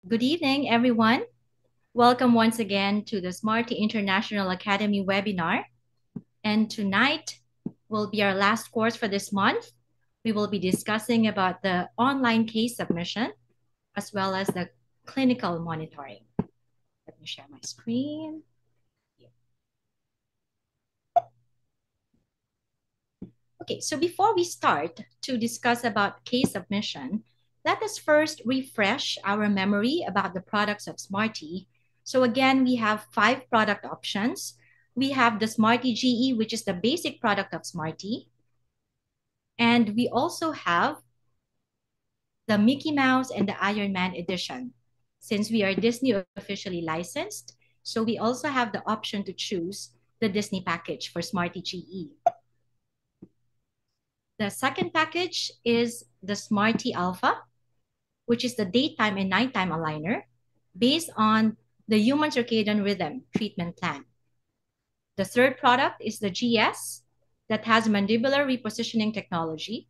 Good evening, everyone. Welcome once again to the Smarty International Academy webinar. And tonight will be our last course for this month. We will be discussing about the online case submission as well as the clinical monitoring. Let me share my screen. Okay, so before we start to discuss about case submission, let us first refresh our memory about the products of Smarty. So again, we have 5 product options. We have the Smarty GE, which is the basic product of Smarty. And we also have the Mickey Mouse and the Iron Man edition. Since we are Disney officially licensed, so we also have the option to choose the Disney package for Smarty GE. The second package is the Smarty Alpha, which is the daytime and nighttime aligner based on the human circadian rhythm treatment plan. The third product is the GS that has mandibular repositioning technology.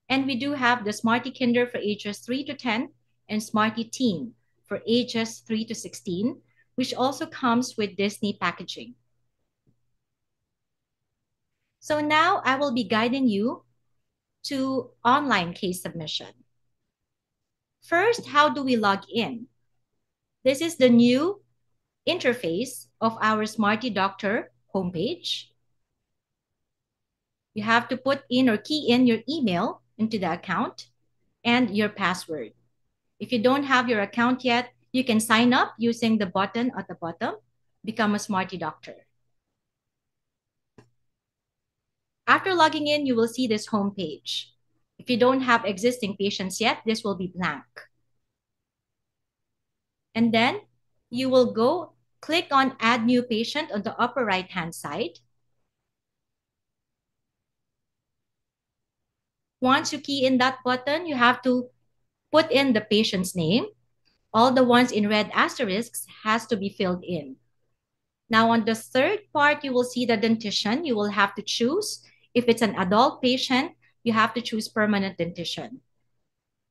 And we do have the Smarty Kinder for ages 3 to 10 and Smarty Teen for ages 3 to 16, which also comes with Disney packaging. So now I will be guiding you to online case submission. First, how do we log in? This is the new interface of our Smarty Doctor homepage. You have to put in or key in your email into the account and your password. If you don't have your account yet, you can sign up using the button at the bottom, Become a Smarty Doctor. After logging in, you will see this homepage. If you don't have existing patients yet, this will be blank. And then you will go click on Add New Patient on the upper right-hand side. Once you key in that button, you have to put in the patient's name. All the ones in red asterisks has to be filled in. Now on the third part, you will see the dentition. You will have to choose. If it's an adult patient, you have to choose permanent dentition.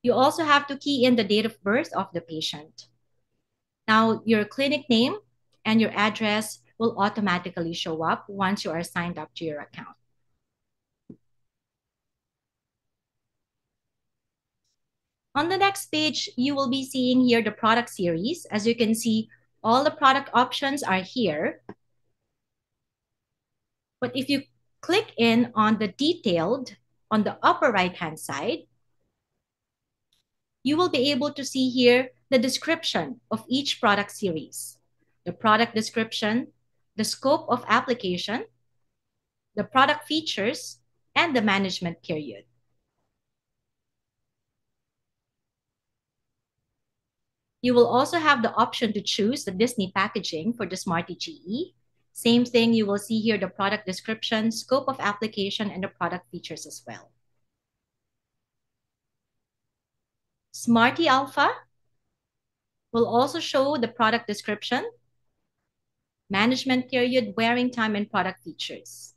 You also have to key in the date of birth of the patient. Now your clinic name and your address will automatically show up once you are signed up to your account. On the next page, you will be seeing here the product series. As you can see, all the product options are here. But if you click in on the detailed on the upper right-hand side, you will be able to see here the description of each product series, the product description, the scope of application, the product features, and the management period. You will also have the option to choose the Disney packaging for the Smarty GE. Same thing, you will see here the product description, scope of application, and the product features as well. Smarty Alpha will also show the product description, management period, wearing time, and product features.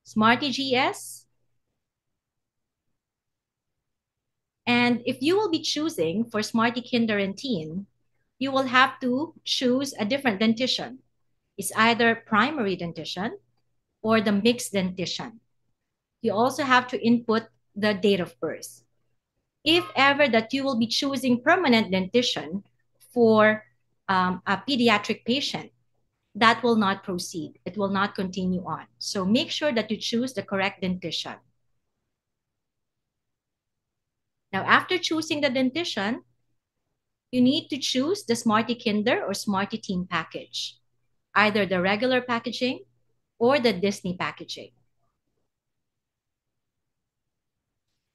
Smarty GS. And if you will be choosing for Smarty Kinder and Teen, you will have to choose a different dentition. It's either primary dentition or the mixed dentition. You also have to input the date of birth. If ever that you will be choosing permanent dentition for a pediatric patient, that will not proceed. It will not continue on. So make sure that you choose the correct dentition. Now, after choosing the dentition, you need to choose the Smarty Kinder or Smarty Teen package, either the regular packaging or the Disney packaging.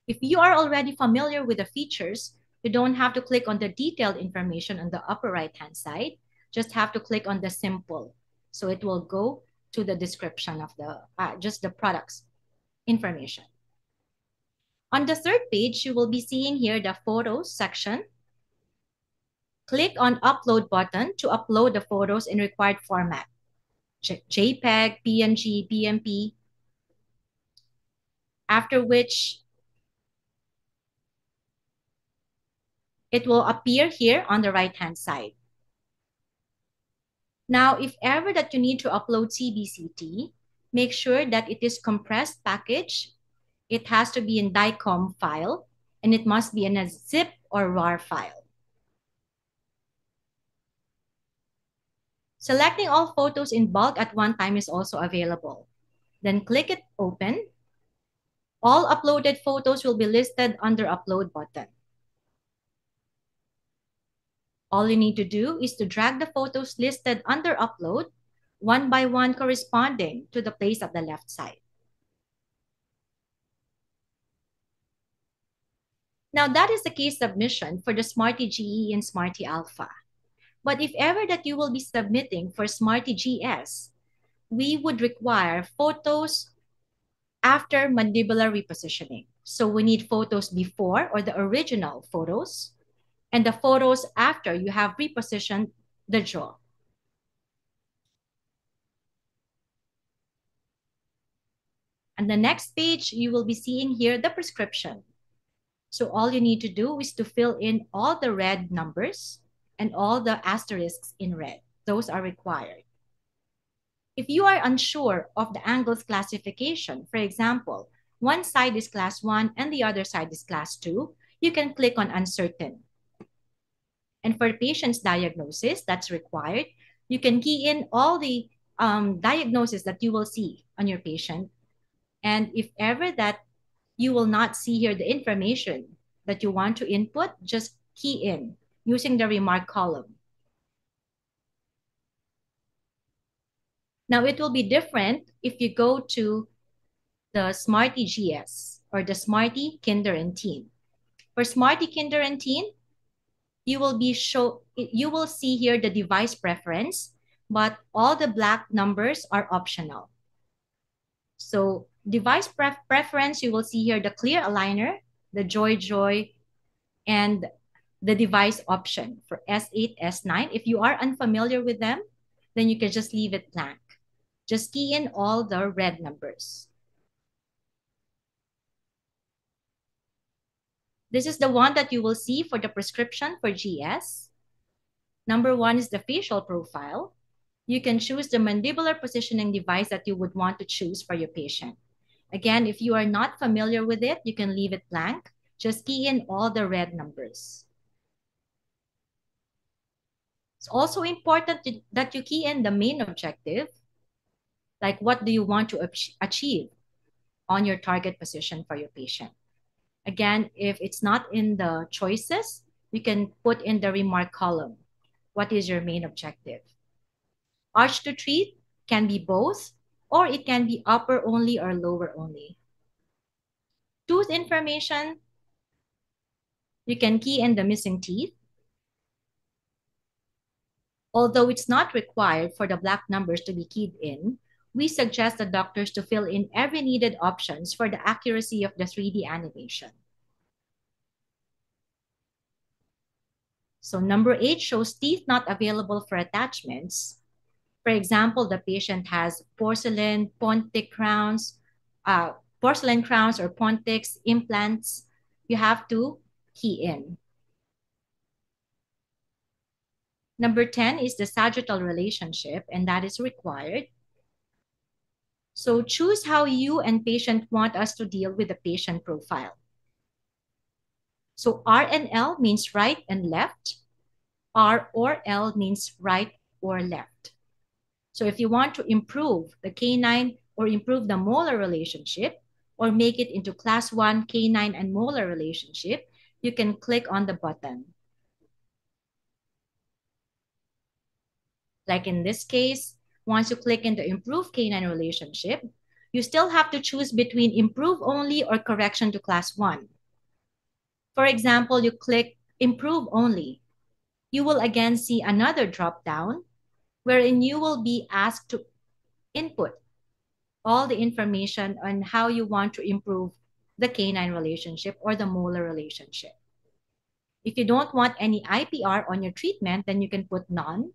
If you are already familiar with the features, you don't have to click on the detailed information on the upper right-hand side. Just have to click on the simple. So it will go to the description of the just the products information. On the third page, you will be seeing here the photos section. Click on upload button to upload the photos in required format. JPEG, PNG, BMP. After which It will appear here on the right-hand side. Now, if ever that you need to upload CBCT, make sure that it is compressed package. It has to be in DICOM file, and it must be in a zip or RAR file. Selecting all photos in bulk at one time is also available. Then click it open. All uploaded photos will be listed under Upload button. All you need to do is to drag the photos listed under Upload, one by one corresponding to the place of the left side. Now that is the case submission for the Smarty GE and Smarty Alpha. But if ever that you will be submitting for Smarty GS, we would require photos after mandibular repositioning. So we need photos before, or the original photos, and the photos after you have repositioned the jaw. On the next page, you will be seeing here the prescription. So all you need to do is to fill in all the red numbers and all the asterisks in red. Those are required. If you are unsure of the angles classification, for example, one side is class 1 and the other side is class 2, you can click on uncertain. And for patient's diagnosis, that's required. You can key in all the diagnosis that you will see on your patient. And if ever that you will not see here the information that you want to input, just key in using the remark column. Now it will be different if you go to the Smarty GS or the Smarty Kinder and Teen. For Smarty Kinder and Teen, you will see here the device preference, but all the black numbers are optional. So device preference, you will see here the clear aligner, the Joy, and the device option for S8, S9. If you are unfamiliar with them, then you can just leave it blank. Just key in all the red numbers. This is the one that you will see for the prescription for GS. Number 1 is the facial profile. You can choose the mandibular positioning device that you would want to choose for your patient. Again, if you are not familiar with it, you can leave it blank. Just key in all the red numbers. It's also important that you key in the main objective, like what do you want to achieve on your target position for your patient. Again, if it's not in the choices, you can put in the remark column. What is your main objective? Arch to treat can be both, or it can be upper only or lower only. Tooth information, you can key in the missing teeth. Although it's not required for the black numbers to be keyed in, we suggest the doctors to fill in every needed options for the accuracy of the 3D animation. So number 8 shows teeth not available for attachments. For example, the patient has porcelain, Pontic crowns, porcelain crowns or Pontics, implants. You have to key in. Number 10 is the sagittal relationship, and that is required. So choose how you and patient want us to deal with the patient profile. So R and L means right and left. R or L means right or left. So if you want to improve the canine or improve the molar relationship or make it into class 1 canine and molar relationship, you can click on the button. Like in this case, once you click into improve canine relationship, you still have to choose between improve only or correction to class 1. For example, you click improve only. You will again see another drop down wherein you will be asked to input all the information on how you want to improve the canine relationship or the molar relationship. If you don't want any IPR on your treatment, then you can put none.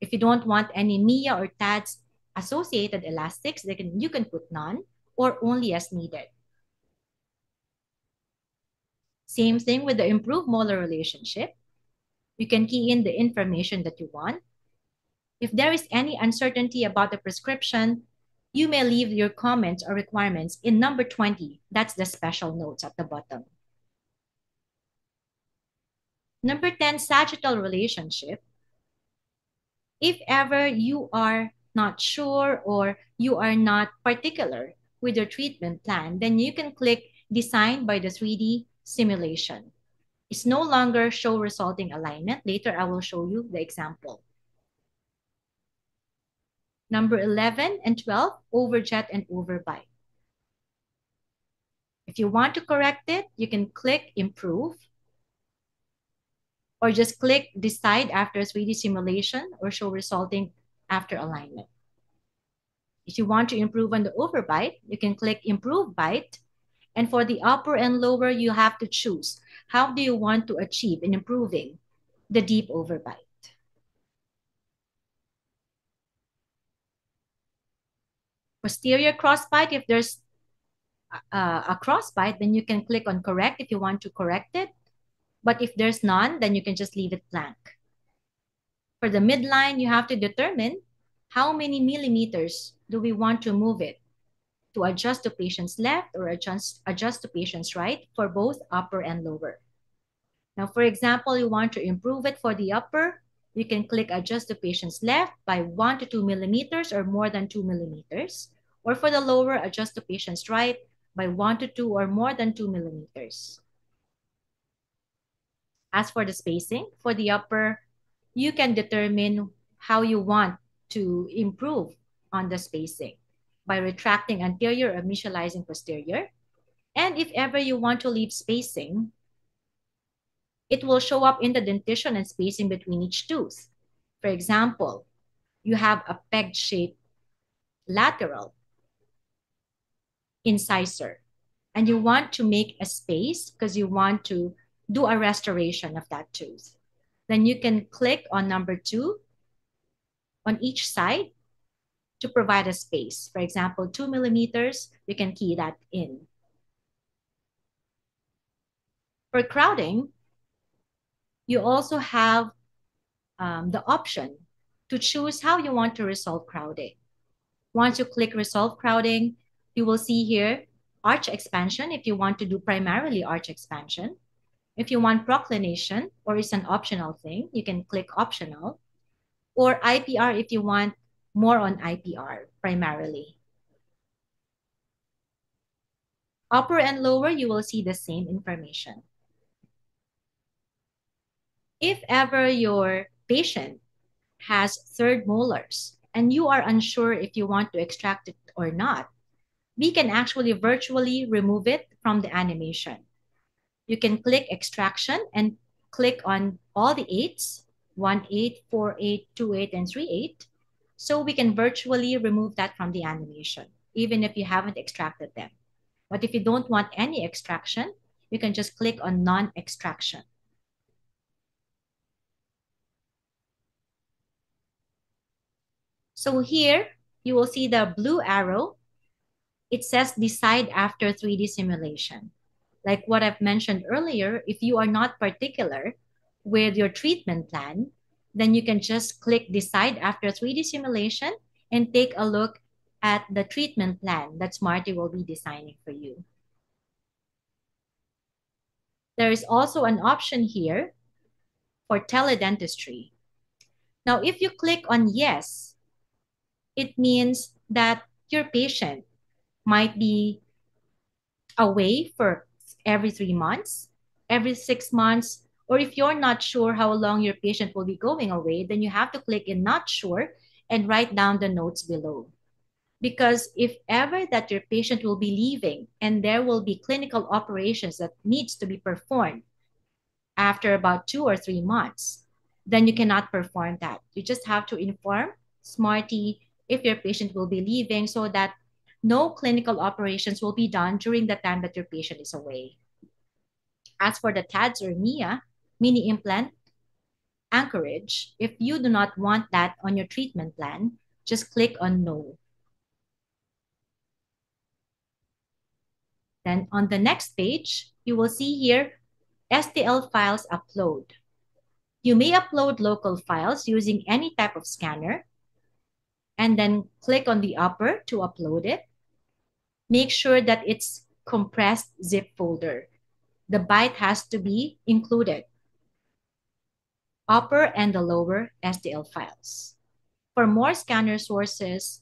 If you don't want any MIA or TADS associated elastics, you can put none or only as needed. Same thing with the improved molar relationship. You can key in the information that you want. If there is any uncertainty about the prescription, you may leave your comments or requirements in number 20. That's the special notes at the bottom. Number 10, sagittal relationship. If ever you are not sure or you are not particular with your treatment plan, then you can click Design by the 3D simulation. It's no longer show resulting alignment. Later, I will show you the example. Number 11 and 12, overjet and overbite. If you want to correct it, you can click Improve or just click Decide after 3D simulation or show resulting after alignment. If you want to improve on the overbite, you can click Improve Bite. And for the upper and lower, you have to choose. How do you want to achieve in improving the deep overbite? Posterior crossbite, if there's a crossbite, then you can click on Correct if you want to correct it. But if there's none, then you can just leave it blank. For the midline, you have to determine how many millimeters do we want to move it to adjust to patient's left or adjust to patient's right for both upper and lower. Now, for example, you want to improve it for the upper, you can click adjust to patient's left by 1 to 2 millimeters or more than 2 millimeters. Or for the lower, adjust to patient's right by 1 to 2 or more than 2 millimeters. As for the spacing, for the upper, you can determine how you want to improve on the spacing by retracting anterior or mesializing posterior. And if ever you want to leave spacing, it will show up in the dentition and spacing between each tooth. For example, you have a peg-shaped lateral incisor, and you want to make a space because you want to do a restoration of that tooth. Then you can click on number 2 on each side to provide a space. For example, 2 millimeters, you can key that in. For crowding, you also have the option to choose how you want to resolve crowding. Once you click resolve crowding, you will see here arch expansion if you want to do primarily arch expansion. If you want proclination or it's an optional thing, you can click optional. Or IPR if you want more on IPR primarily. Upper and lower, you will see the same information. If ever your patient has third molars and you are unsure if you want to extract it or not, we can actually virtually remove it from the animation. You can click extraction and click on all the 8s, 1, 8, 4, 8, 2, 8, and 3, 8. So we can virtually remove that from the animation, even if you haven't extracted them. But if you don't want any extraction, you can just click on non-extraction. So here, you will see the blue arrow. It says decide after 3D simulation. Like what I've mentioned earlier, if you are not particular with your treatment plan, then you can just click decide after 3D simulation and take a look at the treatment plan that Smarty will be designing for you. There is also an option here for teledentistry. Now, if you click on yes, it means that your patient might be away for every 3 months, every 6 months, or if you're not sure how long your patient will be going away, then you have to click in not sure and write down the notes below. Because if ever that your patient will be leaving and there will be clinical operations that needs to be performed after about 2 or 3 months, then you cannot perform that. You just have to inform Smarty if your patient will be leaving so that no clinical operations will be done during the time that your patient is away. As for the TADS or MIA, mini implant anchorage, if you do not want that on your treatment plan, just click on no. Then on the next page, you will see here STL files upload. You may upload local files using any type of scanner and then click on the upper to upload it. Make sure that it's compressed zip folder. The byte has to be included. Upper and the lower STL files. For more scanner sources,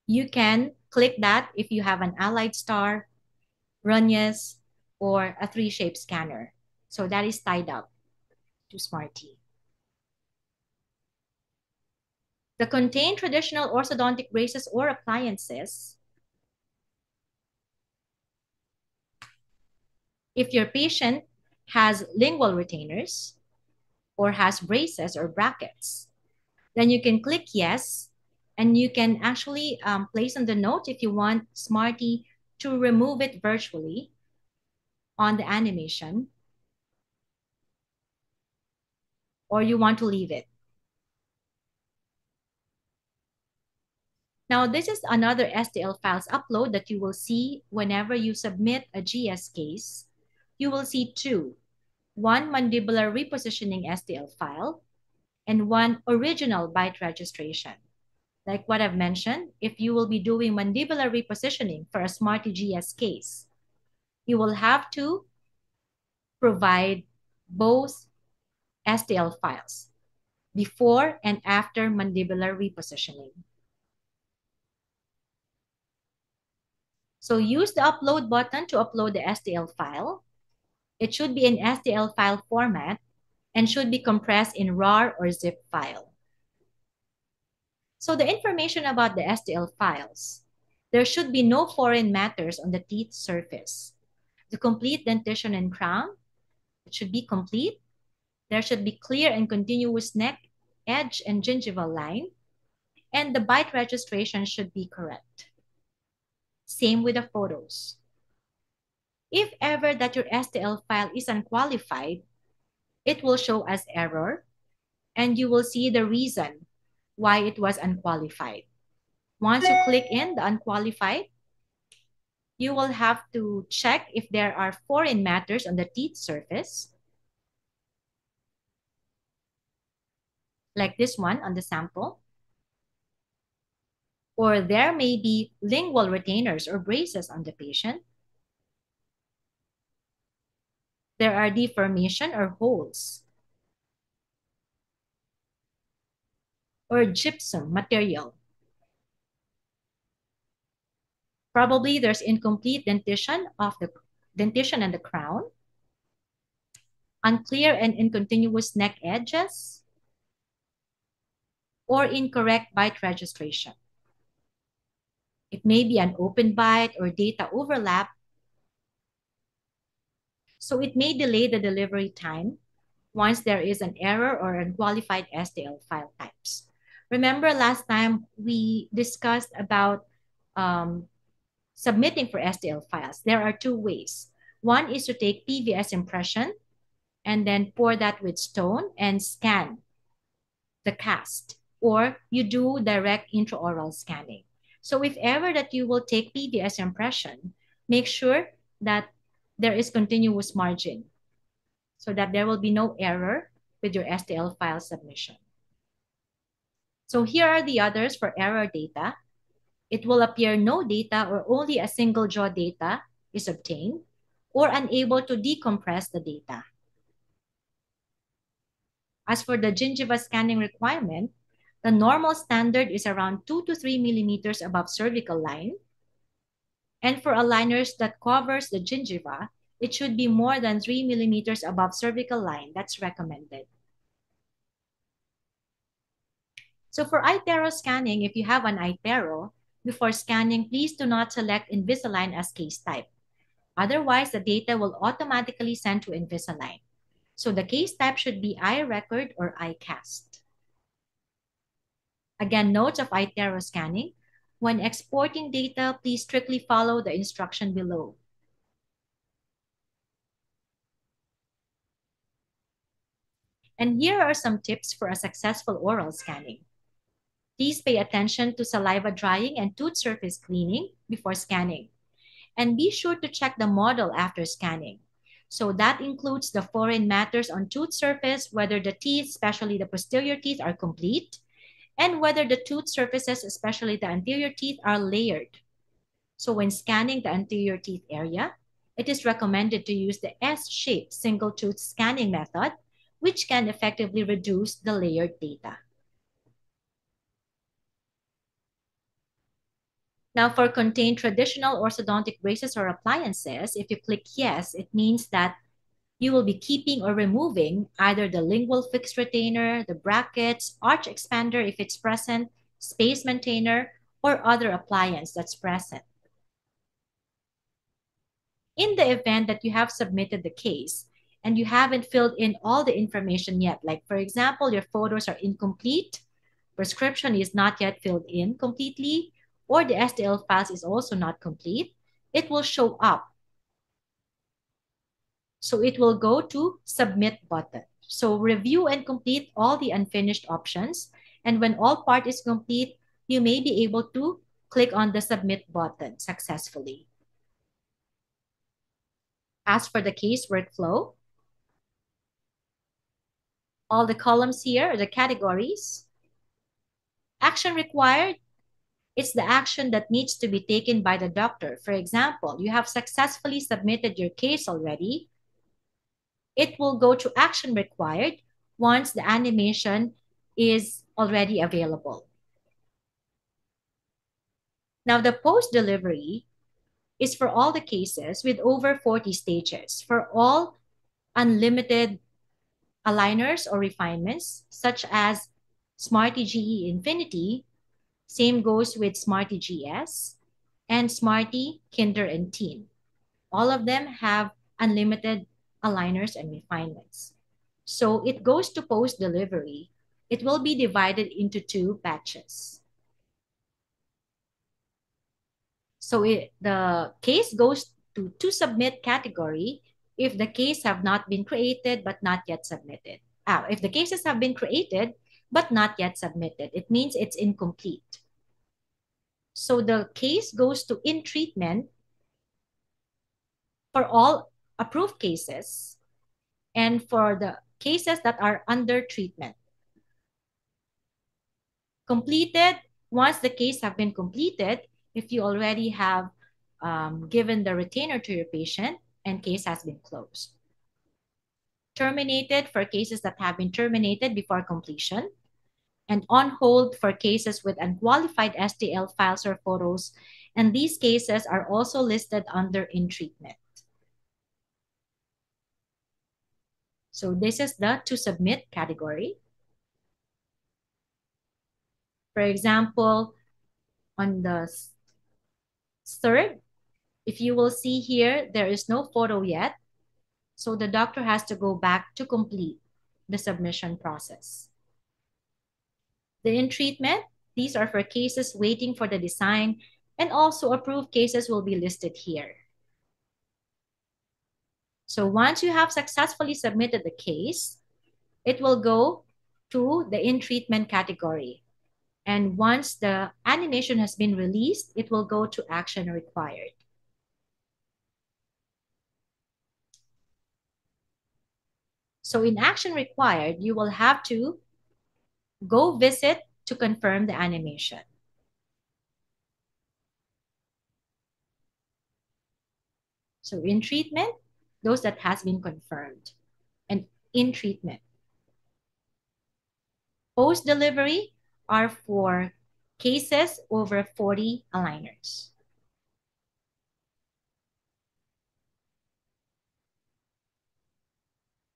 you can click that if you have an Allied Star, Runyes, or a 3Shape scanner. So that is tied up to Smarty. The contain traditional orthodontic braces or appliances. If your patient has lingual retainers or has braces or brackets, then you can click yes, and you can actually place on the note if you want Smarty to remove it virtually on the animation, or you want to leave it. Now, this is another STL files upload that you will see whenever you submit a GS case. You will see two, one mandibular repositioning STL file and one original bite registration. Like what I've mentioned, if you will be doing mandibular repositioning for a Smarty GS case, you will have to provide both STL files before and after mandibular repositioning. So use the upload button to upload the STL file. It should be in STL file format and should be compressed in RAR or zip file. So the information about the STL files, there should be no foreign matters on the teeth surface. The complete dentition and crown, it should be complete. There should be clear and continuous neck, edge, and gingival line, and the bite registration should be correct. Same with the photos. If ever that your STL file is unqualified, it will show as error, and you will see the reason why it was unqualified. Once you click in the unqualified, you will have to check if there are foreign matters on the teeth surface, like this one on the sample, or there may be lingual retainers or braces on the patient. There are deformation or holes, or gypsum material. Probably there's incomplete dentition of the dentition and the crown, unclear and incontinuous neck edges, or incorrect bite registration. It may be an open bite or data overlap, so it may delay the delivery time once there is an error or unqualified STL file types. Remember last time we discussed about submitting for STL files. There are two ways. One is to take PVS impression and then pour that with stone and scan the cast, or you do direct intraoral scanning. So if ever that you will take PVS impression, make sure that there is continuous margin so that there will be no error with your STL file submission. So here are the others for error data. It will appear no data or only a single jaw data is obtained, or unable to decompress the data. As for the gingiva scanning requirement, the normal standard is around 2 to 3 millimeters above cervical line. And for aligners that covers the gingiva, it should be more than 3 millimeters above cervical line. That's recommended. So for iTero scanning, if you have an iTero, before scanning, please do not select Invisalign as case type. Otherwise, the data will automatically send to Invisalign. So the case type should be iRecord or iCast. Again, notes of iTero scanning. When exporting data, please strictly follow the instruction below. And here are some tips for a successful oral scanning. Please pay attention to saliva drying and tooth surface cleaning before scanning. And be sure to check the model after scanning. So that includes the foreign matters on tooth surface, whether the teeth, especially the posterior teeth, are complete, and whether the tooth surfaces, especially the anterior teeth, are layered. So when scanning the anterior teeth area, it is recommended to use the S-shaped single tooth scanning method, which can effectively reduce the layered data. Now, for contain traditional orthodontic braces or appliances, if you click yes, it means that you will be keeping or removing either the lingual fixed retainer, the brackets, arch expander if it's present, space maintainer, or other appliance that's present. In the event that you have submitted the case and you haven't filled in all the information yet, like for example, your photos are incomplete, prescription is not yet filled in completely, or the STL files is also not complete, it will show up. So it will go to submit button. So review and complete all the unfinished options. And when all part is complete, you may be able to click on the submit button successfully. As for the case workflow, all the columns here are the categories. Action required, it's the action that needs to be taken by the doctor. For example, you have successfully submitted your case already. It will go to action required once the animation is already available. Now, the post-delivery is for all the cases with over 40 stages. For all unlimited aligners or refinements, such as Smarty GE Infinity, same goes with Smarty GS and Smarty Kinder and Teen. All of them have unlimited aligners and refinements. So it goes to post-delivery. It will be divided into two batches. So the case goes to submit category if the case have not been created but not yet submitted. If the cases have been created but not yet submitted, it means it's incomplete. So the case goes to in treatment for all approved cases and for the cases that are under treatment. Completed, once the case have been completed, if you already have given the retainer to your patient and case has been closed. Terminated for cases that have been terminated before completion, and on hold for cases with unqualified STL files or photos, and these cases are also listed under in treatment. So this is the to submit category. For example, on the third, if you will see here, there is no photo yet. So the doctor has to go back to complete the submission process. The in treatment, these are for cases waiting for the design, and also approved cases will be listed here. So once you have successfully submitted the case, it will go to the in treatment category. And once the animation has been released, it will go to action required. So in action required, you will have to go visit to confirm the animation. So in treatment, those that has been confirmed. And in treatment. Post-delivery are for cases over 40 aligners.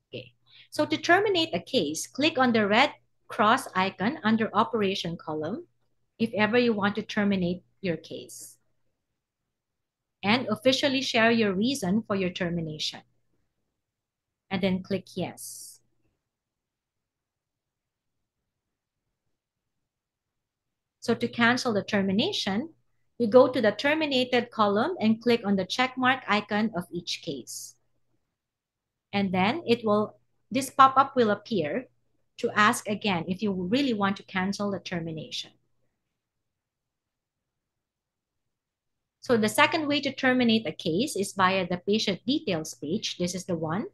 Okay. So to terminate a case, click on the red cross icon under operation column if ever you want to terminate your case. And officially share your reason for your termination. And then click yes. So to cancel the termination, you go to the terminated column and click on the check mark icon of each case. And then this pop-up will appear to ask again if you really want to cancel the termination. So the second way to terminate a case is via the patient details page. This is the one.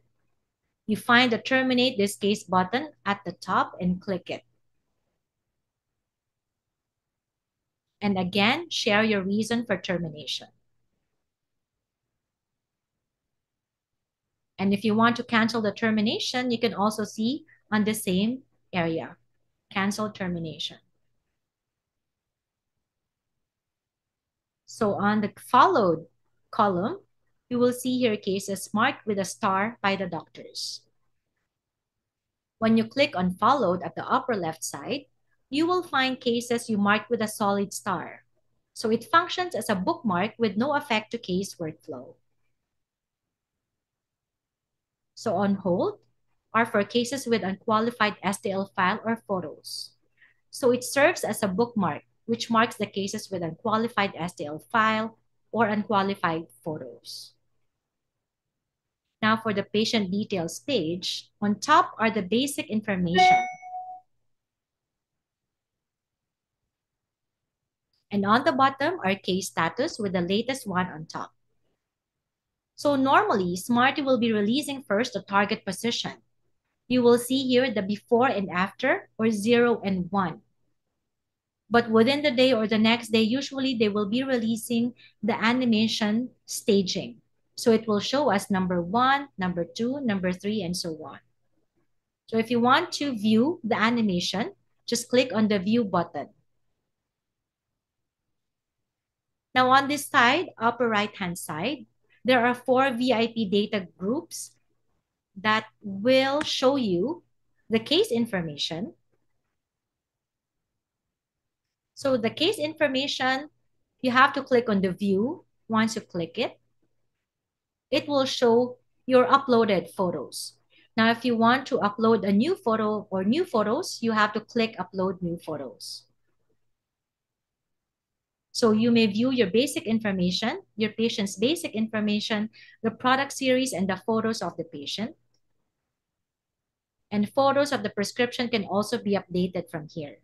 You find the terminate this case button at the top and click it. And again, share your reason for termination. And if you want to cancel the termination, you can also see on the same area, cancel termination. So on the followed column, you will see here cases marked with a star by the doctors. When you click on followed at the upper left side, you will find cases you marked with a solid star. So it functions as a bookmark with no effect to case workflow. So on hold are for cases with unqualified STL file or photos. So it serves as a bookmark, which marks the cases with unqualified STL file or unqualified photos. Now for the patient details page, on top are the basic information. And on the bottom are case status with the latest one on top. So normally, Smarty will be releasing first the target position. You will see here the before and after, or 0 and 1. But within the day or the next day, usually they will be releasing the animation staging. So it will show us number 1, number 2, number 3, and so on. So if you want to view the animation, just click on the view button. Now on this side, upper right-hand side, there are 4 VIP data groups that will show you the case information. So the case information, you have to click on the view. Once you click it, it will show your uploaded photos. Now, if you want to upload a new photo or new photos, you have to click upload new photos. So you may view your basic information, your patient's basic information, the product series, and the photos of the patient. And photos of the prescription can also be updated from here.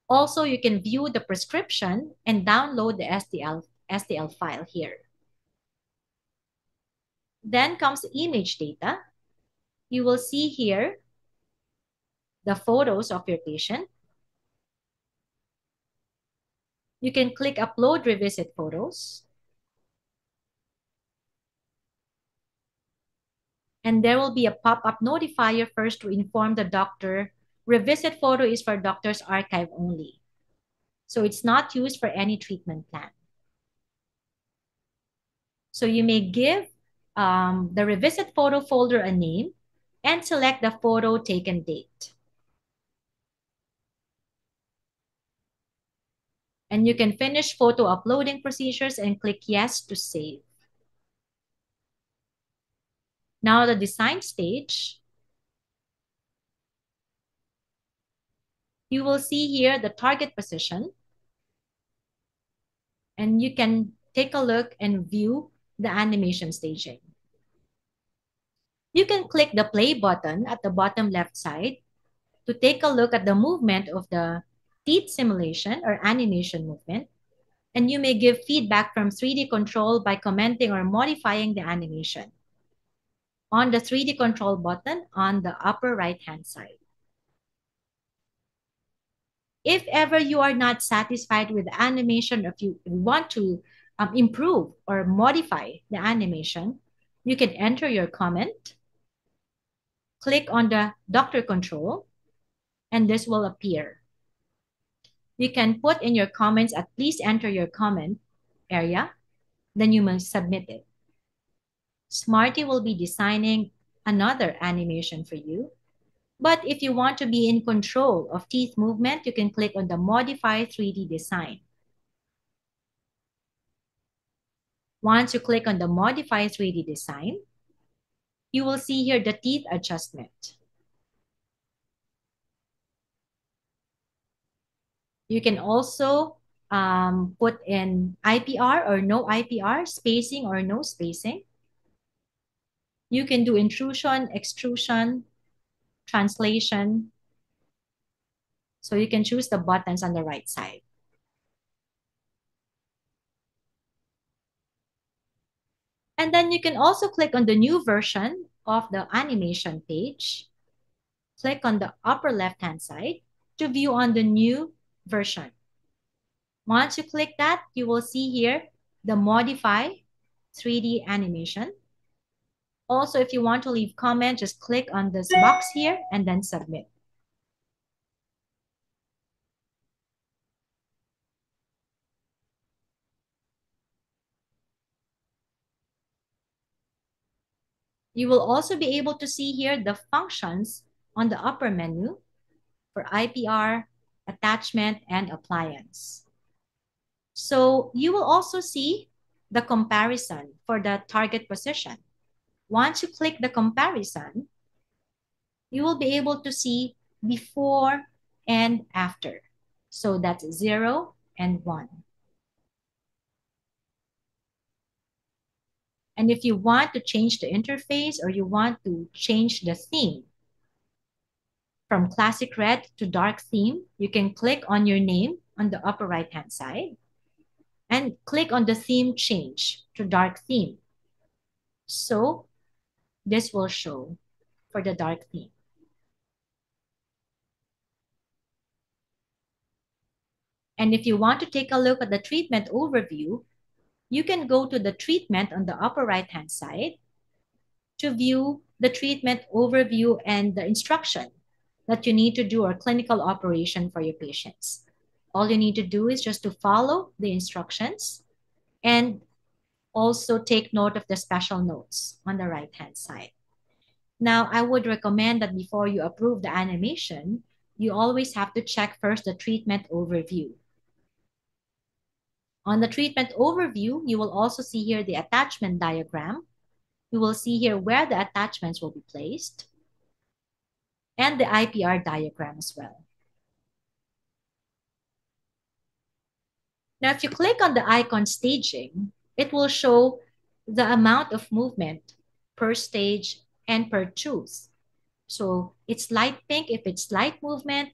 Also, you can view the prescription and download the STL file here. Then comes image data. You will see here the photos of your patient. You can click upload revisit photos. And there will be a pop-up notifier first to inform the doctor revisit photo is for doctor's archive only. So it's not used for any treatment plan. So you may give the revisit photo folder a name and select the photo taken date. And you can finish photo uploading procedures and click yes to save. Now the design stage, you will see here the target position, and you can take a look and view the animation staging. You can click the play button at the bottom left side to take a look at the movement of the teeth simulation or animation movement, and you may give feedback from 3D control by commenting or modifying the animation on the 3D control button on the upper right-hand side. If ever you are not satisfied with the animation, if you want to improve or modify the animation, you can enter your comment, click on the doctor control, and this will appear. You can put in your comments at please enter your comment area, then you must submit it. Smarty will be designing another animation for you. But if you want to be in control of teeth movement, you can click on the Modify 3D Design. Once you click on the Modify 3D Design, you will see here the teeth adjustment. You can also put in IPR or no IPR, spacing or no spacing. You can do intrusion, extrusion, translation. So you can choose the buttons on the right side. And then you can also click on the new version of the animation page. Click on the upper left-hand side to view on the new version. Once you click that, you will see here the modify 3D animation. Also, if you want to leave comment, just click on this box here and then submit. You will also be able to see here the functions on the upper menu for IPR, attachment, and appliance. So you will also see the comparison for the target position. Once you click the comparison, you will be able to see before and after. So that's 0 and 1. And if you want to change the interface or you want to change the theme from classic red to dark theme, you can click on your name on the upper right-hand side and click on the theme change to dark theme. So this will show for the dark theme. And if you want to take a look at the treatment overview, you can go to the treatment on the upper right-hand side to view the treatment overview and the instruction that you need to do or clinical operation for your patients. All you need to do is just to follow the instructions and also take note of the special notes on the right-hand side. Now, I would recommend that before you approve the animation, you always have to check first the treatment overview. On the treatment overview, you will also see here the attachment diagram. You will see here where the attachments will be placed and the IPR diagram as well. Now, if you click on the icon staging, it will show the amount of movement per stage and per tooth. So it's light pink if it's light movement,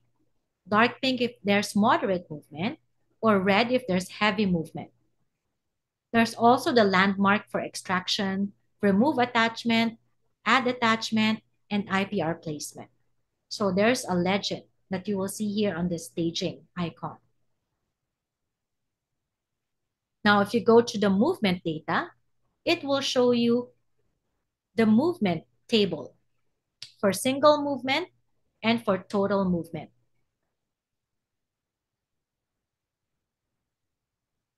dark pink if there's moderate movement, or red if there's heavy movement. There's also the landmark for extraction, remove attachment, add attachment, and IPR placement. So there's a legend that you will see here on the staging icon. Now, if you go to the movement data, it will show you the movement table for single movement and for total movement.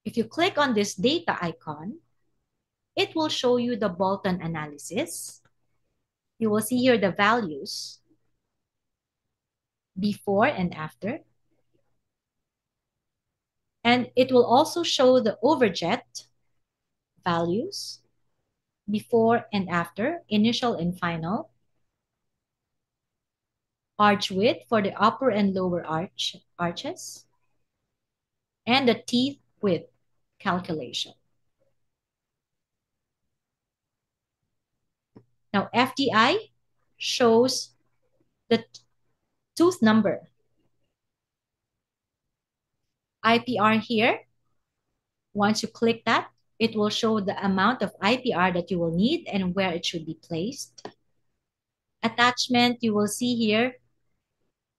If you click on this data icon, it will show you the Bolton analysis. You will see here the values before and after. And it will also show the overjet values before and after, initial and final, arch width for the upper and lower arches, and the teeth width calculation. Now, FDI shows the tooth number. IPR here, once you click that, it will show the amount of IPR that you will need and where it should be placed. Attachment, you will see here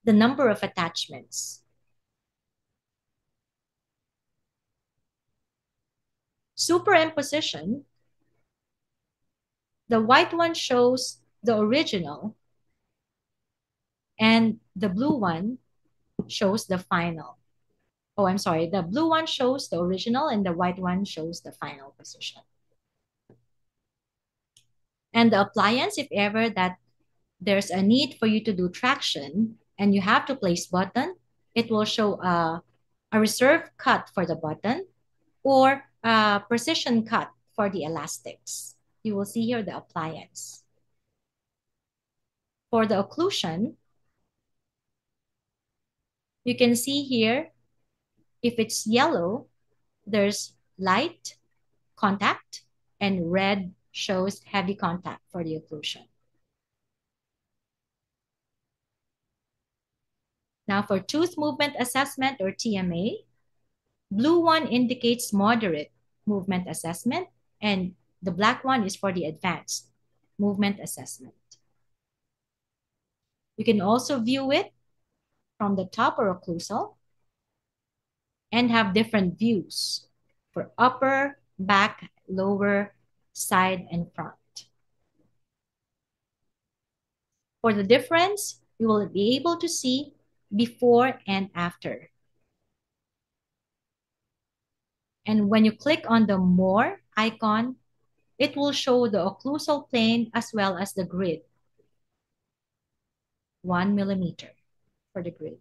the number of attachments. Superimposition, the white one shows the original and the blue one shows the final. Oh, I'm sorry. The blue one shows the original and the white one shows the final position. And the appliance, if ever that there's a need for you to do traction and you have to place button, it will show a reserve cut for the button or a precision cut for the elastics. You will see here the appliance. For the occlusion, you can see here, if it's yellow, there's light contact and red shows heavy contact for the occlusion. Now for tooth movement assessment or TMA, blue one indicates moderate movement assessment and The black one is for the advanced movement assessment. You can also view it from the top or occlusal and have different views for upper, back, lower, side, and front. For the difference, you will be able to see before and after. And when you click on the More icon, it will show the occlusal plane as well as the grid, 1 millimeter for the grid.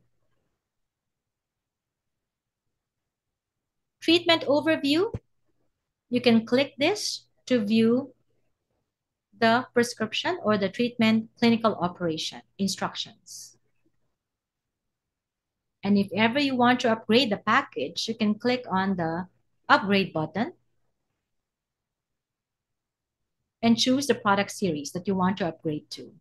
Treatment overview, you can click this to view the prescription or the treatment clinical operation instructions. And if ever you want to upgrade the package, you can click on the upgrade button and choose the product series that you want to upgrade to.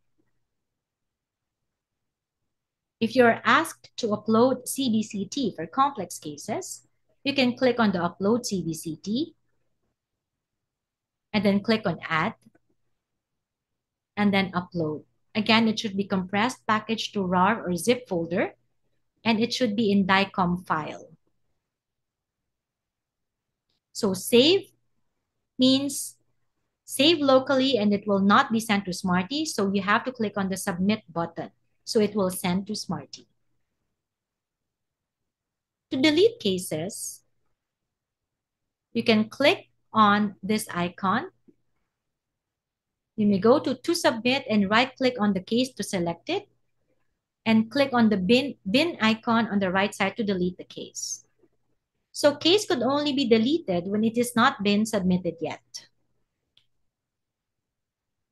If you're asked to upload CBCT for complex cases, you can click on the upload CBCT and then click on add and then upload. Again, it should be compressed package to RAR or zip folder, and it should be in DICOM file. So save means save locally and it will not be sent to Smarty. So you have to click on the submit button. So it will send to Smarty. To delete cases, you can click on this icon. You may go to submit and right click on the case to select it and click on the bin icon on the right side to delete the case. So case could only be deleted when it is not been submitted yet.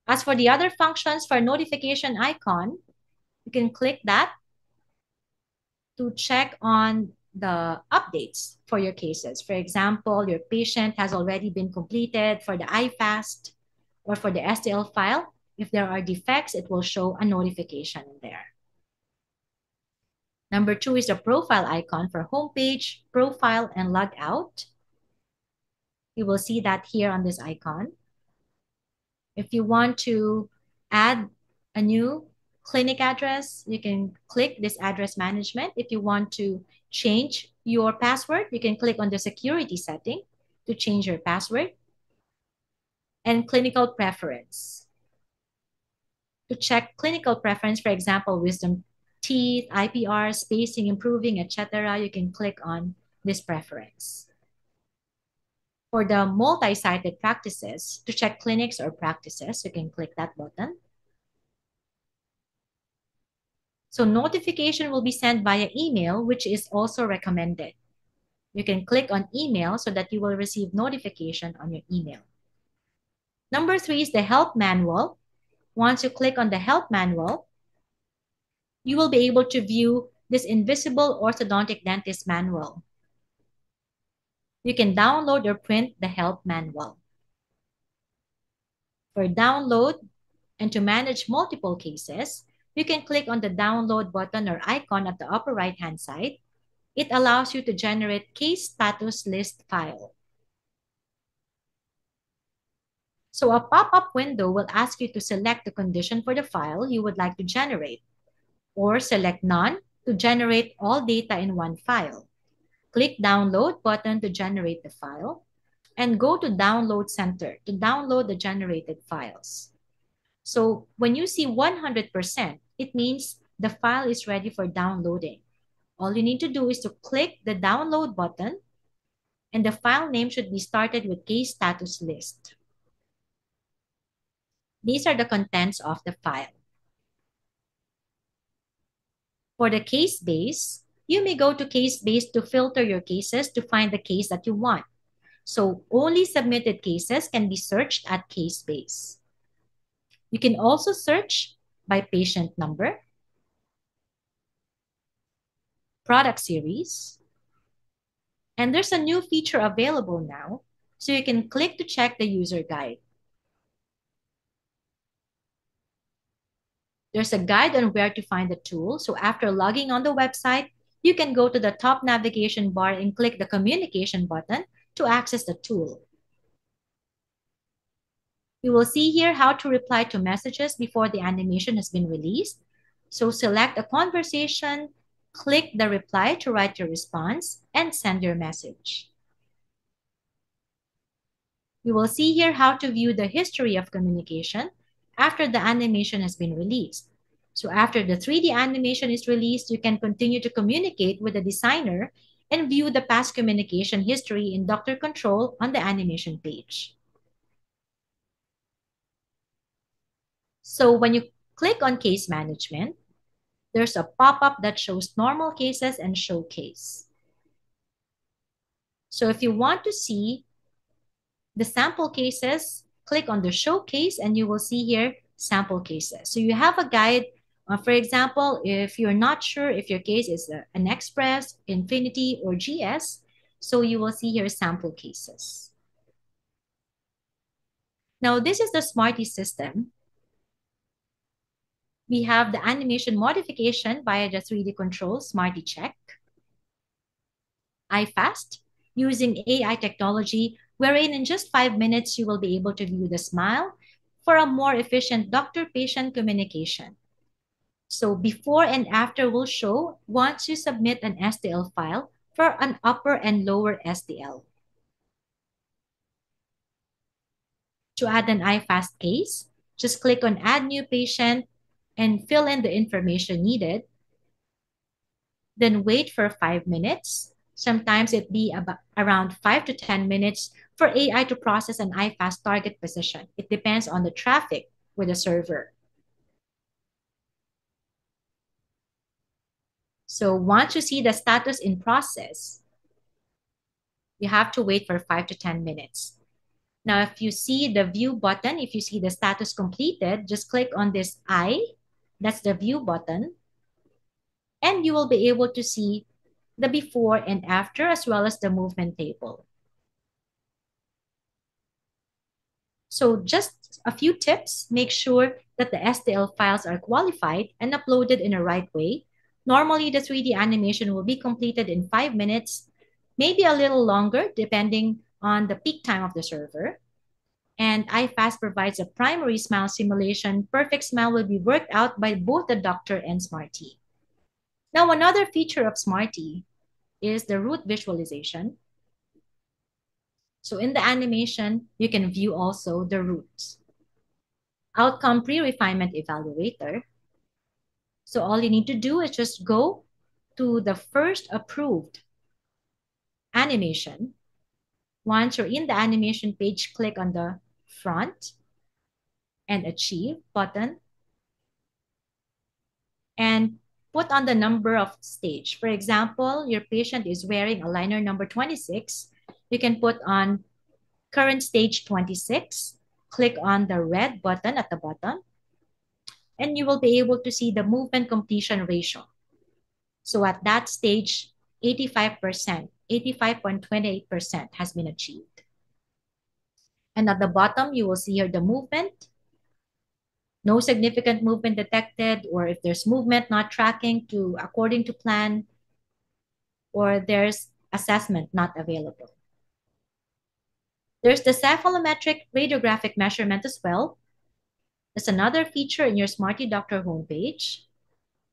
As for the other functions for notification icon, you can click that to check on the updates for your cases. For example, your patient has already been completed for the iFast or for the STL file. If there are defects, it will show a notification in there. Number 2 is the profile icon for homepage, profile, and logout. You will see that here on this icon. If you want to add a new clinic address, you can click this address management. If you want to change your password, you can click on the security setting to change your password. And clinical preference. To check clinical preference, for example, wisdom teeth, IPR, spacing, improving, etc., you can click on this preference. For the multi-sited practices, to check clinics or practices, you can click that button. So notification will be sent via email, which is also recommended. You can click on email so that you will receive notification on your email. Number 3 is the help manual. Once you click on the help manual, you will be able to view this invisible orthodontic dentist manual. You can download or print the help manual. For download and to manage multiple cases, you can click on the download button or icon at the upper right-hand side. It allows you to generate case status list file. So a pop-up window will ask you to select the condition for the file you would like to generate, or select none to generate all data in one file. Click download button to generate the file and go to download center to download the generated files. So when you see 100%, it means the file is ready for downloading. All you need to do is to click the download button and the file name should be started with case status list. These are the contents of the file. For the case base, you may go to case base to filter your cases to find the case that you want. So only submitted cases can be searched at case base. You can also search by patient number, product series, and there's a new feature available now, so you can click to check the user guide. There's a guide on where to find the tool, so after logging on the website, you can go to the top navigation bar and click the communication button to access the tool. We will see here how to reply to messages before the animation has been released. So select a conversation, click the reply to write your response, and send your message. We will see here how to view the history of communication after the animation has been released. So after the 3D animation is released, you can continue to communicate with the designer and view the past communication history in Doctor Control on the animation page. So when you click on case management, there's a pop-up that shows normal cases and showcase. So if you want to see the sample cases, click on the showcase and you will see here sample cases. So you have a guide. For example, if you're not sure if your case is an Express, Infinity, or GS, so you will see here sample cases. Now, this is the Smarty system. We have the animation modification via the 3D control Smarty Check. iFast, using AI technology, wherein in just 5 minutes you will be able to view the smile for a more efficient doctor-patient communication. So before and after will show once you submit an STL file for an upper and lower STL. To add an iFast case, just click on Add New Patient and fill in the information needed. Then wait for 5 minutes. Sometimes it be about around 5 to 10 minutes for AI to process an iFast target position. It depends on the traffic with the server. So once you see the status in process, you have to wait for 5 to 10 minutes. Now, if you see the view button, if you see the status completed, just click on this I, that's the view button, and you will be able to see the before and after as well as the movement table. So just a few tips, make sure that the STL files are qualified and uploaded in the right way. Normally, the 3D animation will be completed in 5 minutes, maybe a little longer depending on the peak time of the server. And iFast provides a primary smile simulation. Perfect smile will be worked out by both the doctor and Smarty. Now, another feature of Smarty is the root visualization. So in the animation, you can view also the roots. Outcome pre-refinement evaluator. So all you need to do is just go to the first approved animation. Once you're in the animation page, click on the front and achieve button and put on the number of stage. For example, your patient is wearing a liner number 26. You can put on current stage 26. Click on the red button at the bottom and you will be able to see the movement completion ratio. So at that stage, 85%, 85.28% has been achieved. And at the bottom, you will see here the movement. No significant movement detected, or if there's movement not tracking to according to plan, or there's assessment not available. There's the cephalometric radiographic measurement as well. That's another feature in your Smarty Doctor homepage.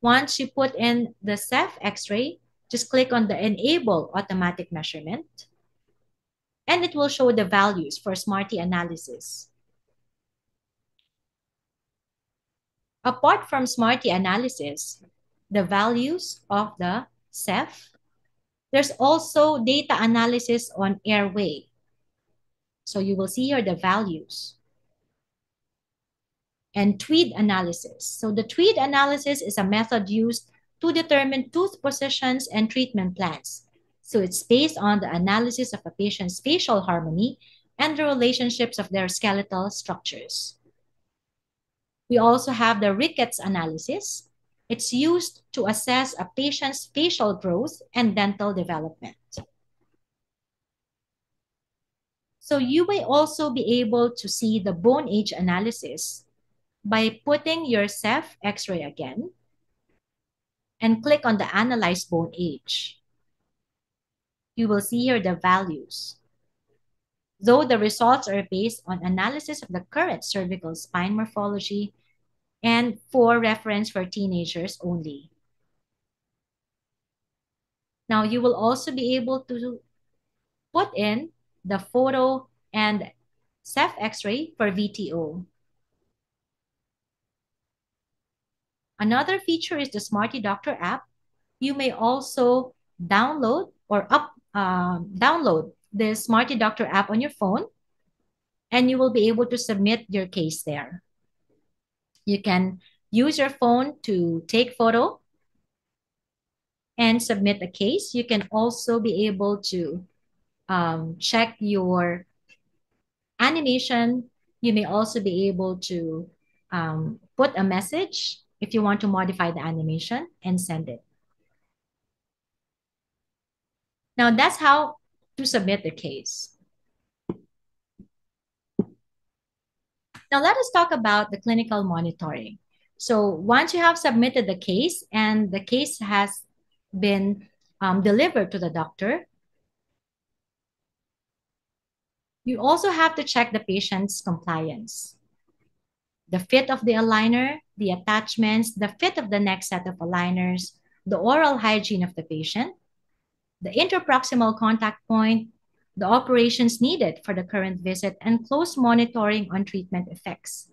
Once you put in the Ceph X-ray, just click on the Enable Automatic Measurement, and it will show the values for Smarty analysis. Apart from Smarty analysis, the values of the Ceph, there's also data analysis on airway. So you will see here the values. And TWEED analysis. So the TWEED analysis is a method used to determine tooth positions and treatment plans. So it's based on the analysis of a patient's facial harmony and the relationships of their skeletal structures. We also have the Ricketts analysis. It's used to assess a patient's facial growth and dental development. So you may also be able to see the bone age analysis by putting your Ceph X-ray again and click on the Analyze Bone Age. You will see here the values. though the results are based on analysis of the current cervical spine morphology and for reference for teenagers only. Now, you will also be able to put in the photo and Ceph X-ray for VTO. Another feature is the Smarty Doctor app. You may also download the Smarty Doctor app on your phone, and you will be able to submit your case there. You can use your phone to take photo and submit a case. You can also be able to check your animation. You may also be able to put a message if you want to modify the animation and send it. Now that's how to submit the case. Now let us talk about the clinical monitoring. So once you have submitted the case and the case has been delivered to the doctor, you also have to check the patient's compliance. The fit of the aligner, the attachments, the fit of the next set of aligners, the oral hygiene of the patient, the interproximal contact point, the operations needed for the current visit, and close monitoring on treatment effects.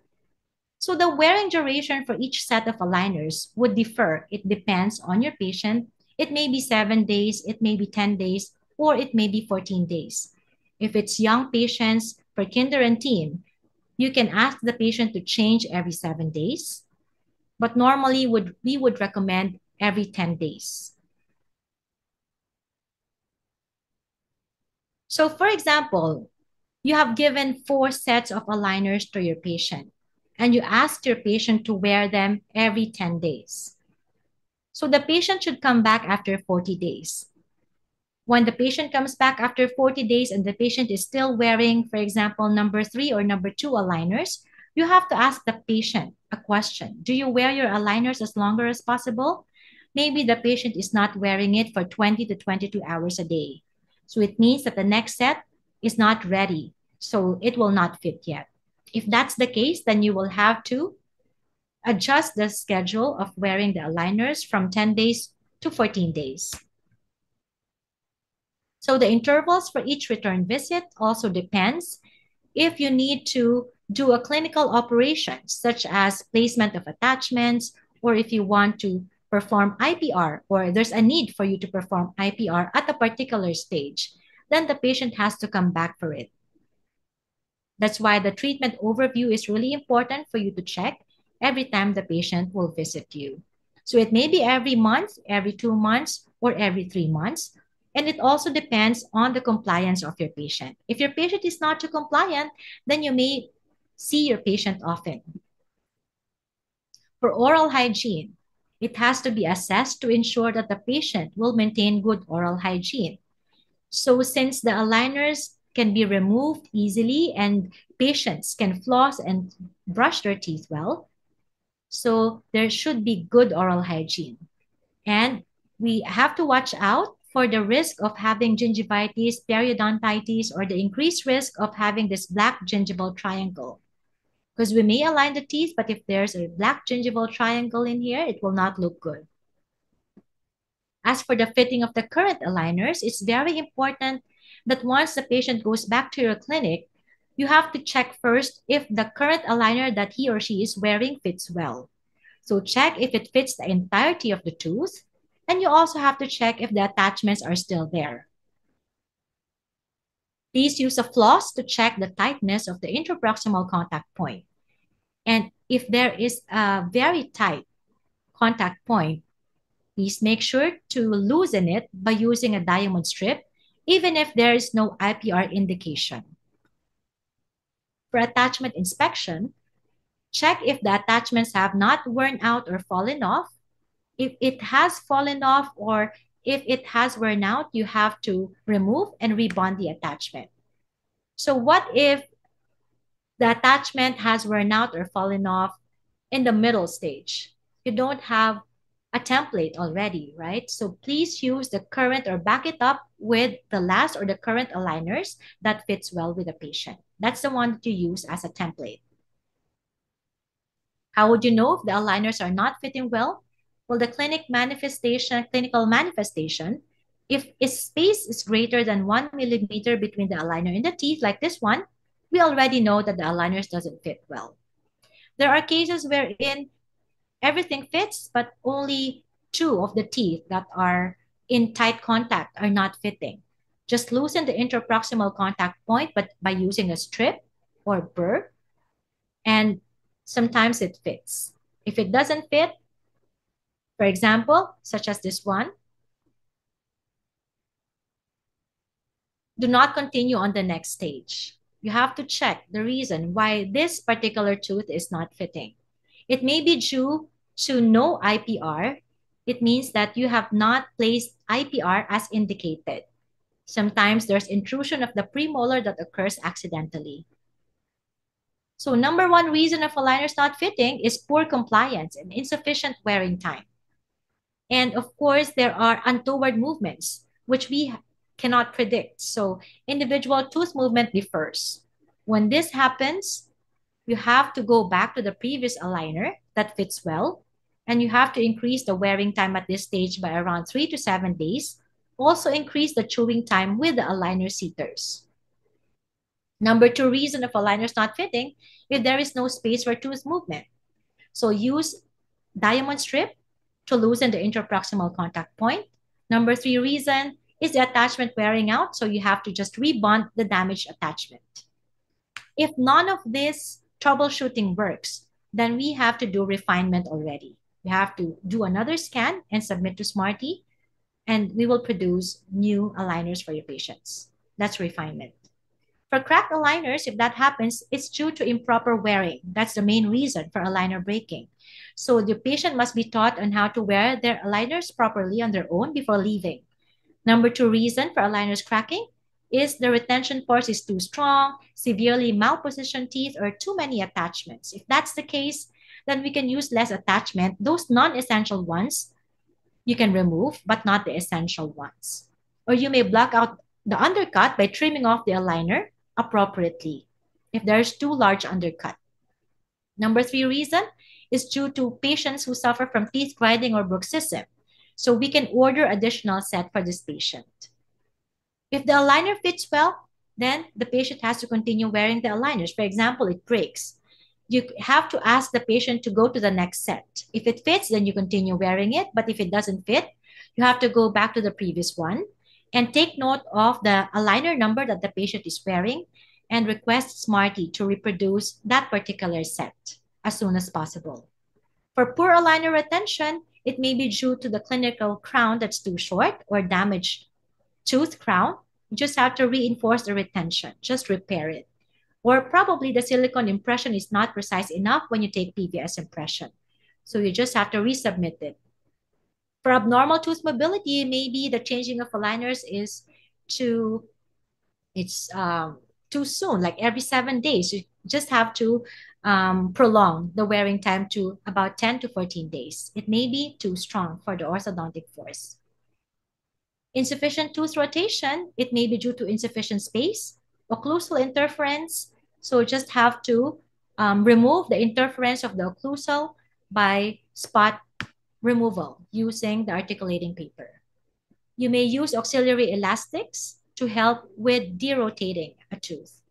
So the wearing duration for each set of aligners would differ. It depends on your patient. It may be 7 days, it may be 10 days, or it may be 14 days. If it's young patients for kinder and teen, you can ask the patient to change every 7 days, but normally we would recommend every 10 days. So for example, you have given 4 sets of aligners to your patient, and you asked your patient to wear them every 10 days. So the patient should come back after 40 days. When the patient comes back after 40 days and the patient is still wearing, for example, number 3 or number 2 aligners, you have to ask the patient a question. Do you wear your aligners as longer as possible? Maybe the patient is not wearing it for 20 to 22 hours a day. So it means that the next set is not ready. So it will not fit yet. If that's the case, then you will have to adjust the schedule of wearing the aligners from 10 days to 14 days. So the intervals for each return visit also depends if you need to do a clinical operation, such as placement of attachments, or if you want to perform IPR, or there's a need for you to perform IPR at a particular stage, then the patient has to come back for it. That's why the treatment overview is really important for you to check every time the patient will visit you. So it may be every month, every 2 months, or every 3 months. And it also depends on the compliance of your patient. If your patient is not too compliant, then you may see your patient often. For oral hygiene, it has to be assessed to ensure that the patient will maintain good oral hygiene. So since the aligners can be removed easily and patients can floss and brush their teeth well, so there should be good oral hygiene. And we have to watch out for the risk of having gingivitis, periodontitis, or the increased risk of having this black gingival triangle. Because we may align the teeth, but if there's a black gingival triangle in here, it will not look good. As for the fitting of the current aligners, it's very important that once the patient goes back to your clinic, you have to check first if the current aligner that he or she is wearing fits well. So check if it fits the entirety of the tooth, and you also have to check if the attachments are still there. Please use a floss to check the tightness of the interproximal contact point. And if there is a very tight contact point, please make sure to loosen it by using a diamond strip, even if there is no IPR indication. For attachment inspection, check if the attachments have not worn out or fallen off. If it has fallen off or if it has worn out, you have to remove and rebond the attachment. So what if the attachment has worn out or fallen off in the middle stage? You don't have a template already, right? So please use the current or back it up with the last or the current aligners that fits well with the patient. That's the one that you use as a template. How would you know if the aligners are not fitting well? Well, the clinical manifestation, if a space is greater than 1 millimeter between the aligner and the teeth, like this one, we already know that the aligners doesn't fit well. There are cases wherein everything fits, but only two of the teeth that are in tight contact are not fitting. Just loosen the interproximal contact point, but by using a strip or burr, and sometimes it fits. If it doesn't fit, for example, such as this one, do not continue on the next stage. You have to check the reason why this particular tooth is not fitting. It may be due to no IPR. It means that you have not placed IPR as indicated. Sometimes there's intrusion of the premolar that occurs accidentally. So number one reason of aligners not fitting is poor compliance and insufficient wearing time. And of course, there are untoward movements, which we cannot predict. So individual tooth movement differs. When this happens, you have to go back to the previous aligner that fits well, and you have to increase the wearing time at this stage by around 3 to 7 days. Also increase the chewing time with the aligner seaters. Number two reason of aligners not fitting, if there is no space for tooth movement. So use diamond strip to loosen the interproximal contact point. Number three reason is the attachment wearing out, so you have to just rebond the damaged attachment. If none of this troubleshooting works, then we have to do refinement already. We have to do another scan and submit to Smarty, and we will produce new aligners for your patients. That's refinement. For cracked aligners, if that happens, it's due to improper wearing. That's the main reason for aligner breaking. So the patient must be taught on how to wear their aligners properly on their own before leaving. Number two reason for aligners cracking is the retention force is too strong, severely malpositioned teeth, or too many attachments. If that's the case, then we can use less attachment. Those non-essential ones you can remove, but not the essential ones. Or you may block out the undercut by trimming off the aligner appropriately if there's too large undercut. Number three reason is due to patients who suffer from teeth grinding or bruxism. So we can order additional set for this patient. If the aligner fits well, then the patient has to continue wearing the aligners. For example, it breaks. You have to ask the patient to go to the next set. If it fits, then you continue wearing it. But if it doesn't fit, you have to go back to the previous one and take note of the aligner number that the patient is wearing and request Smarty to reproduce that particular set as soon as possible. For poor aligner retention, it may be due to the clinical crown that's too short or damaged tooth crown. You just have to reinforce the retention, just repair it. Or probably the silicone impression is not precise enough when you take PVS impression. So you just have to resubmit it. For abnormal tooth mobility, maybe the changing of aligners is too, it's too soon, like every 7 days. You just have to prolong the wearing time to about 10 to 14 days. It may be too strong for the orthodontic force. Insufficient tooth rotation, it may be due to insufficient space, occlusal interference. So just have to remove the interference of the occlusal by spot removal using the articulating paper. You may use auxiliary elastics to help with derotating a tooth.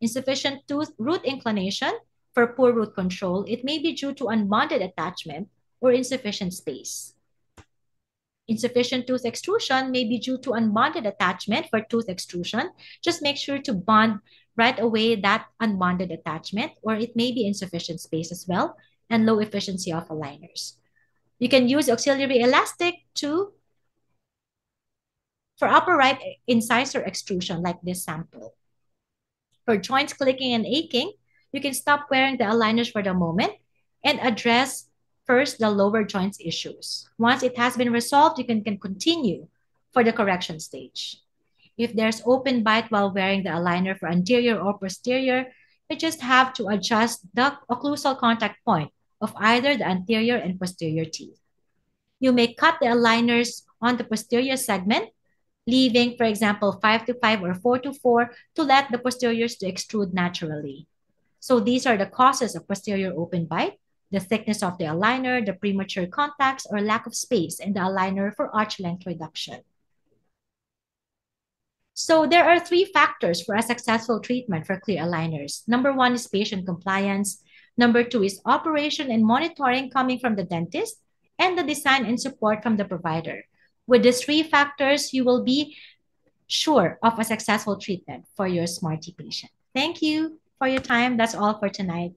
Insufficient tooth root inclination, for poor root control, it may be due to unbonded attachment or insufficient space. Insufficient tooth extrusion may be due to unbonded attachment. For tooth extrusion, just make sure to bond right away that unbonded attachment, or it may be insufficient space as well and low efficiency of aligners. You can use auxiliary elastic for upper right incisor extrusion like this sample. For joints clicking and aching, you can stop wearing the aligners for the moment and address first the lower joints issues. Once it has been resolved, you can continue for the correction stage. If there's open bite while wearing the aligner for anterior or posterior, you just have to adjust the occlusal contact point of either the anterior and posterior teeth. You may cut the aligners on the posterior segment, leaving, for example, 5 to 5 or 4 to 4 to let the posteriors to extrude naturally. So these are the causes of posterior open bite: the thickness of the aligner, the premature contacts, or lack of space in the aligner for arch length reduction. So there are three factors for a successful treatment for clear aligners. Number one is patient compliance. Number two is operation and monitoring coming from the dentist, and the design and support from the provider. With these three factors, you will be sure of a successful treatment for your Smarty patient. Thank you for your time. That's all for tonight.